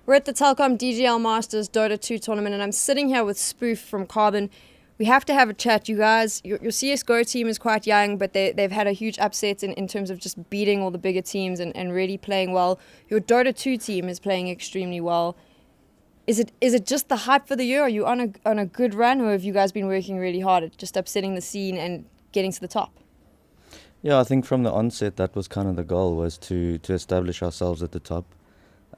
We're at the Telkom DGL Masters Dota 2 tournament, and I'm sitting here with Spoof from Carbon. We have to have a chat, you guys. Your CSGO team is quite young, but they've had a huge upset in terms of just beating all the bigger teams and really playing well. Your Dota 2 team is playing extremely well. Is it just the hype for the year? Are you on a good run, or have you guys been working really hard at just upsetting the scene and getting to the top? Yeah, I think from the onset that was kind of the goal, was to establish ourselves at the top.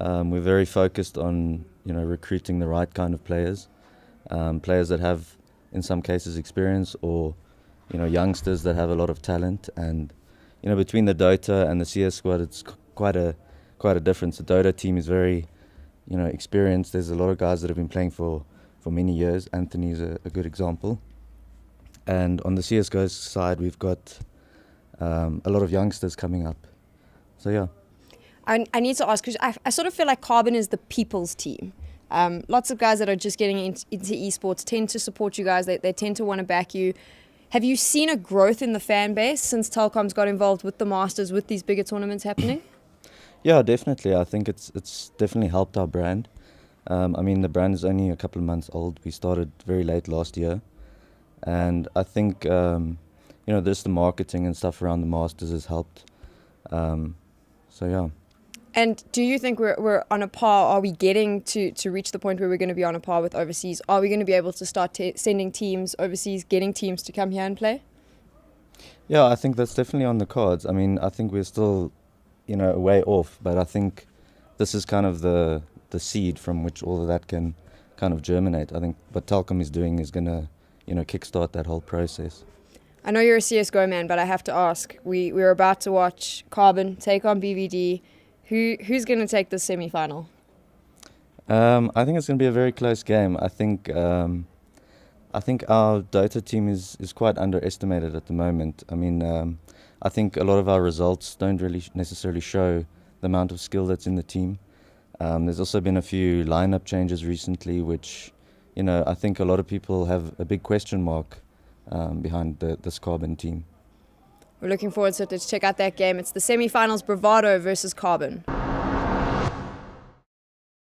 We're very focused on recruiting the right kind of players, players that have in some cases experience, or youngsters that have a lot of talent. And between the Dota and the CS squad, it's quite a difference. The Dota team is very experienced. There's a lot of guys that have been playing for many years. Anthony is a good example. And on the CSGO side, we've got a lot of youngsters coming up. So yeah. I need to ask, because I sort of feel like Carbon is the people's team. Lots of guys that are just getting into esports tend to support you guys. They tend to want to back you. Have you seen a growth in the fan base since Telkom's got involved with the Masters, with these bigger tournaments happening? Yeah, definitely. I think it's definitely helped our brand. The brand is only a couple of months old. We started very late last year. And I think, the marketing and stuff around the Masters has helped. So yeah. And do you think we're on a par? Are we getting to reach the point where we're going to be on a par with overseas? Are we going to be able to start sending teams overseas, getting teams to come here and play? Yeah, I think that's definitely on the cards. I think we're still, a way off, but I think this is kind of the seed from which all of that can kind of germinate. I think what Telkom is doing is going to, kickstart that whole process. I know you're a CSGO man, but I have to ask. We're about to watch Carbon take on BVD. Who's going to take the semi-final? I think it's going to be a very close game. I think our Dota team is quite underestimated at the moment. I think a lot of our results don't really necessarily show the amount of skill that's in the team. There's also been a few lineup changes recently, which, I think a lot of people have a big question mark behind this Carbon team. We're looking forward to check out that game. It's the semi-finals, Bravado versus Carbon.